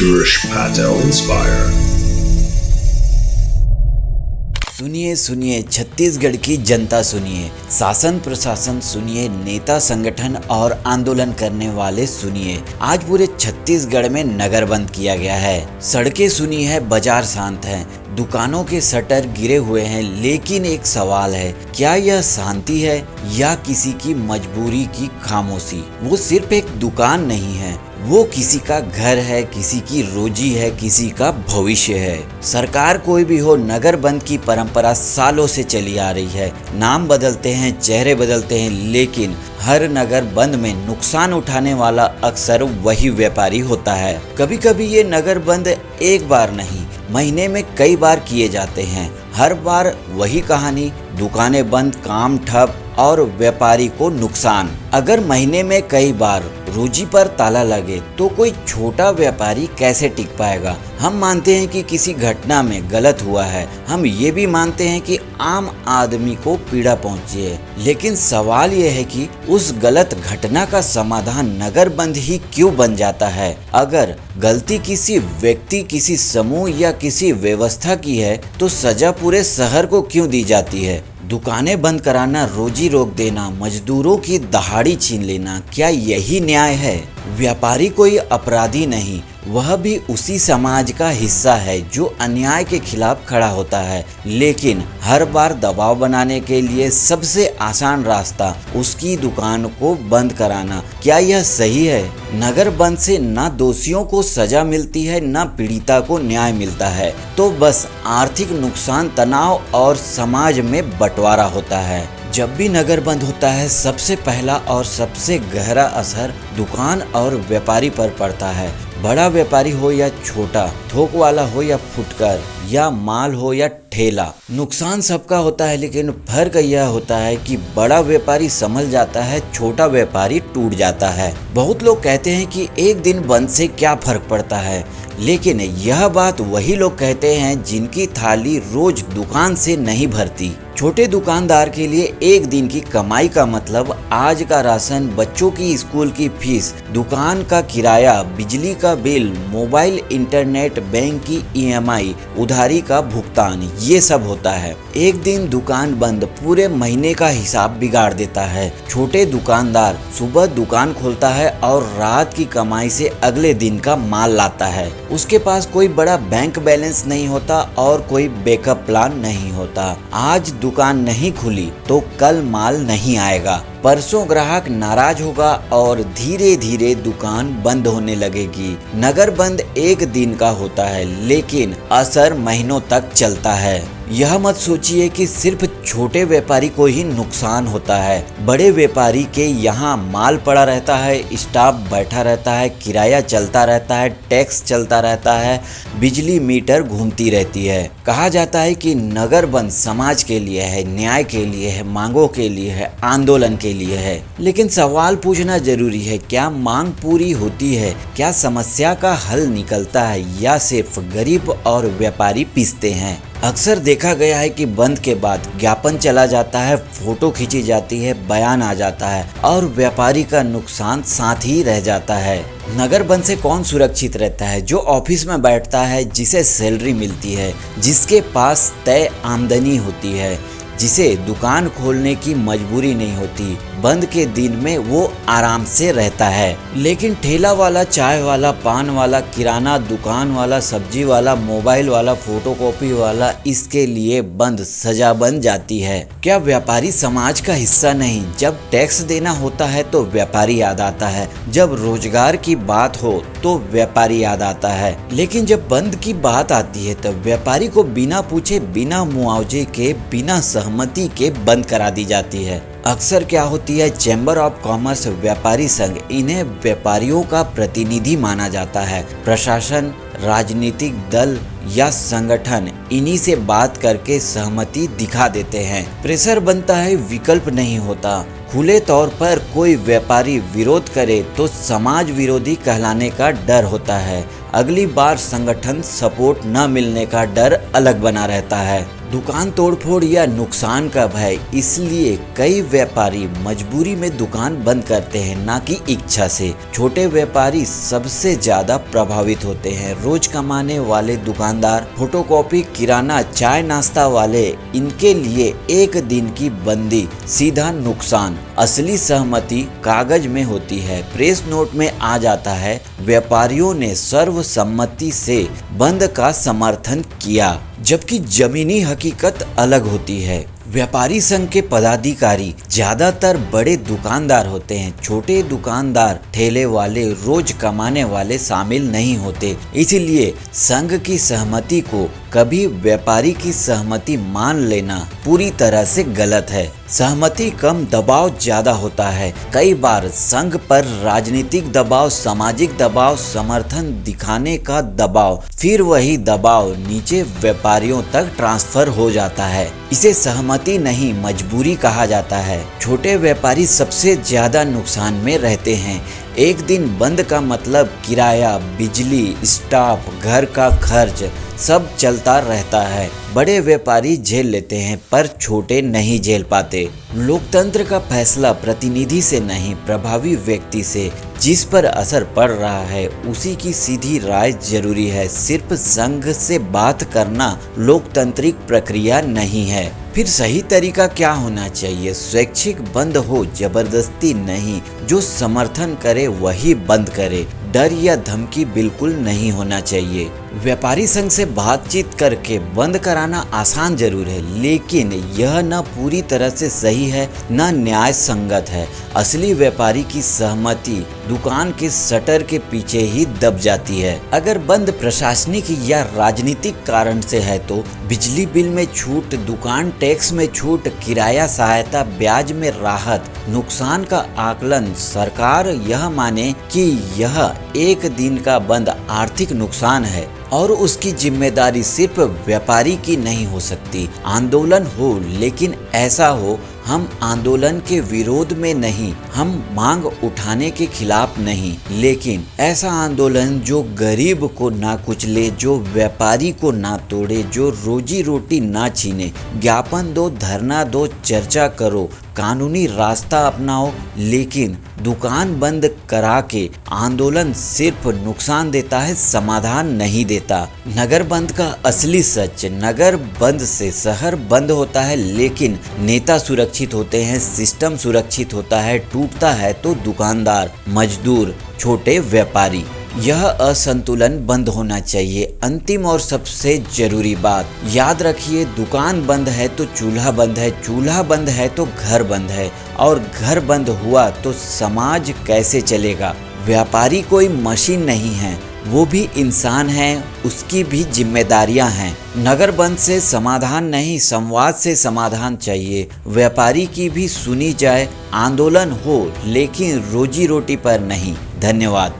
Piyush Patel Inspire। सुनिए सुनिए छत्तीसगढ़ की जनता सुनिए, शासन प्रशासन सुनिए, नेता संगठन और आंदोलन करने वाले सुनिए। आज पूरे छत्तीसगढ़ में नगर बंद किया गया है। सड़कें सुनी है, बाजार शांत हैं, दुकानों के शटर गिरे हुए हैं। लेकिन एक सवाल है, क्या यह शांति है या किसी की मजबूरी की खामोशी? वो सिर्फ एक दुकान नहीं है, वो किसी का घर है, किसी की रोजी है, किसी का भविष्य है। सरकार कोई भी हो, नगर बंद की परंपरा सालों से चली आ रही है। नाम बदलते हैं, चेहरे बदलते हैं, लेकिन हर नगर बंद में नुकसान उठाने वाला अक्सर वही व्यापारी होता है। कभी कभी ये नगर बंद एक बार नहीं, महीने में कई बार किए जाते हैं। हर बार वही कहानी, दुकानें बंद, काम ठप और व्यापारी को नुकसान। अगर महीने में कई बार रोजी पर ताला लगे तो कोई छोटा व्यापारी कैसे टिक पाएगा? हम मानते हैं कि किसी घटना में गलत हुआ है, हम ये भी मानते हैं कि आम आदमी को पीड़ा पहुंची है। लेकिन सवाल यह है कि उस गलत घटना का समाधान नगर बंद ही क्यों बन जाता है? अगर गलती किसी व्यक्ति, किसी समूह या किसी व्यवस्था की है तो सजा पूरे शहर को क्यों दी जाती है? दुकानें बंद कराना, रोजी रोक देना, मजदूरों की दहाड़ी छीन लेना, क्या यही न्याय है? व्यापारी कोई अपराधी नहीं, वह भी उसी समाज का हिस्सा है जो अन्याय के खिलाफ खड़ा होता है। लेकिन हर बार दबाव बनाने के लिए सबसे आसान रास्ता उसकी दुकान को बंद कराना, क्या यह सही है? नगर बंद से ना दोषियों को सजा मिलती है, ना पीड़िता को न्याय मिलता है, तो बस आर्थिक नुकसान, तनाव और समाज में बंटवारा होता है। जब भी नगर बंद होता है, सबसे पहला और सबसे गहरा असर दुकान और व्यापारी पर पड़ता है। बड़ा व्यापारी हो या छोटा, थोक वाला हो या फुटकर, या माल हो या ठेला, नुकसान सबका होता है। लेकिन फर्क यह होता है कि बड़ा व्यापारी संभल जाता है, छोटा व्यापारी टूट जाता है। बहुत लोग कहते हैं कि एक दिन बंद से क्या फर्क पड़ता है, लेकिन यह बात वही लोग कहते हैं जिनकी थाली रोज दुकान से नहीं भरती। छोटे दुकानदार के लिए एक दिन की कमाई का मतलब आज का राशन, बच्चों की स्कूल की फीस, दुकान का किराया, बिजली का बिल, मोबाइल, इंटरनेट, बैंक की EMI, उधारी का भुगतान, ये सब होता है। एक दिन दुकान बंद पूरे महीने का हिसाब बिगाड़ देता है। छोटे दुकानदार सुबह दुकान खोलता है और रात की कमाई से अगले दिन का माल लाता है। उसके पास कोई बड़ा बैंक बैलेंस नहीं होता और कोई बैकअप प्लान नहीं होता। आज दुकान नहीं खुली तो कल माल नहीं आएगा, परसों ग्राहक नाराज होगा और धीरे धीरे दुकान बंद होने लगेगी। नगर बंद एक दिन का होता है, लेकिन असर महीनों तक चलता है। यह मत सोचिए कि सिर्फ छोटे व्यापारी को ही नुकसान होता है। बड़े व्यापारी के यहाँ माल पड़ा रहता है, स्टाफ बैठा रहता है, किराया चलता रहता है, टैक्स चलता रहता है, बिजली मीटर घूमती रहती है। कहा जाता है कि नगर बंद समाज के लिए है, न्याय के लिए है, मांगों के लिए है, आंदोलन के लिए है। लेकिन सवाल पूछना जरूरी है, क्या मांग पूरी होती है? क्या समस्या का हल निकलता है या सिर्फ गरीब और व्यापारी पिसते हैं? अक्सर देखा गया है कि बंद के बाद ज्ञापन चला जाता है, फोटो खींची जाती है, बयान आ जाता है और व्यापारी का नुकसान साथ ही रह जाता है। नगर बंद से कौन सुरक्षित रहता है? जो ऑफिस में बैठता है, जिसे सैलरी मिलती है, जिसके पास तय आमदनी होती है, जिसे दुकान खोलने की मजबूरी नहीं होती। बंद के दिन में वो आराम से रहता है। लेकिन ठेला वाला, चाय वाला, पान वाला, किराना दुकान वाला, सब्जी वाला, मोबाइल वाला, फोटोकॉपी वाला, इसके लिए बंद सजा बन जाती है। क्या व्यापारी समाज का हिस्सा नहीं? जब टैक्स देना होता है तो व्यापारी याद आता है, जब रोजगार की बात हो तो व्यापारी याद आता है। लेकिन जब बंद की बात आती है तो व्यापारी को बिना पूछे, बिना मुआवजे के, बिना सहमति के बंद करा दी जाती है। अक्सर क्या होती है, चैम्बर ऑफ कॉमर्स, व्यापारी संघ, इन्हें व्यापारियों का प्रतिनिधि माना जाता है। प्रशासन, राजनीतिक दल या संगठन इन्हीं से बात करके सहमति दिखा देते हैं। प्रेशर बनता है, विकल्प नहीं होता। खुले तौर पर कोई व्यापारी विरोध करे तो समाज विरोधी कहलाने का डर होता है। अगली बार संगठन सपोर्ट न मिलने का डर अलग बना रहता है। दुकान तोड़फोड़ या नुकसान का भय, इसलिए कई व्यापारी मजबूरी में दुकान बंद करते हैं, ना कि इच्छा से। छोटे व्यापारी सबसे ज्यादा प्रभावित होते हैं। रोज कमाने वाले दुकानदार, फोटोकॉपी, किराना, चाय नाश्ता वाले, इनके लिए एक दिन की बंदी सीधा नुकसान। असली सहमति कागज में होती है, प्रेस नोट में आ जाता है। व्यापारियों ने सर्वसम्मति से बंद का समर्थन किया, जबकि जमीनी हकीकत अलग होती है। व्यापारी संघ के पदाधिकारी ज्यादातर बड़े दुकानदार होते हैं। छोटे दुकानदार, ठेले वाले, रोज कमाने वाले शामिल नहीं होते। इसलिए संघ की सहमति को कभी व्यापारी की सहमति मान लेना पूरी तरह से गलत है। सहमति कम, दबाव ज्यादा होता है। कई बार संघ पर राजनीतिक दबाव, सामाजिक दबाव, समर्थन दिखाने का दबाव, फिर वही दबाव नीचे व्यापारियों तक ट्रांसफर हो जाता है। इसे सहमति नहीं, मजबूरी कहा जाता है। छोटे व्यापारी सबसे ज्यादा नुकसान में रहते हैं। एक दिन बंद का मतलब किराया, बिजली, स्टाफ, घर का खर्च सब चलता रहता है। बड़े व्यापारी झेल लेते हैं, पर छोटे नहीं झेल पाते। लोकतंत्र का फैसला प्रतिनिधि से नहीं, प्रभावी व्यक्ति से। जिस पर असर पड़ रहा है उसी की सीधी राय जरूरी है। सिर्फ संघ से बात करना लोकतांत्रिक प्रक्रिया नहीं है। फिर सही तरीका क्या होना चाहिए? स्वैच्छिक बंद हो, जबरदस्ती नहीं। जो समर्थन करे वही बंद करे। डर या धमकी बिल्कुल नहीं होना चाहिए। व्यापारी संघ से बातचीत करके बंद कराना आसान जरूर है, लेकिन यह न पूरी तरह से सही है, न न्याय संगत है। असली व्यापारी की सहमति दुकान के शटर के पीछे ही दब जाती है। अगर बंद प्रशासनिक या राजनीतिक कारण से है तो बिजली बिल में छूट, दुकान टैक्स में छूट, किराया सहायता, ब्याज में राहत, नुकसान का आकलन। सरकार यह माने कि यह एक दिन का बंद आर्थिक नुकसान है और उसकी जिम्मेदारी सिर्फ व्यापारी की नहीं हो सकती। आंदोलन हो, लेकिन ऐसा हो हम आंदोलन के विरोध में नहीं, हम मांग उठाने के खिलाफ नहीं, लेकिन ऐसा आंदोलन जो गरीब को ना कुचले, जो व्यापारी को ना तोड़े, जो रोजी रोटी ना छीने। ज्ञापन दो, धरना दो, चर्चा करो, कानूनी रास्ता अपनाओ, लेकिन दुकान बंद करा के आंदोलन सिर्फ नुकसान देता है, समाधान नहीं देता। नगर बंद का असली सच, नगर बंद से शहर बंद होता है, लेकिन नेता सुरक्षित होते हैं, सिस्टम सुरक्षित होता है। टूटता है तो दुकानदार, मजदूर, छोटे व्यापारी। यह असंतुलन बंद होना चाहिए। अंतिम और सबसे जरूरी बात याद रखिए, दुकान बंद है तो चूल्हा बंद है, चूल्हा बंद है तो घर बंद है, और घर बंद हुआ तो समाज कैसे चलेगा? व्यापारी कोई मशीन नहीं है, वो भी इंसान है, उसकी भी जिम्मेदारियां हैं। नगर बंद से समाधान नहीं, संवाद से समाधान चाहिए। व्यापारी की भी सुनी जाए, आंदोलन हो, लेकिन रोजी रोटी पर नहीं। धन्यवाद।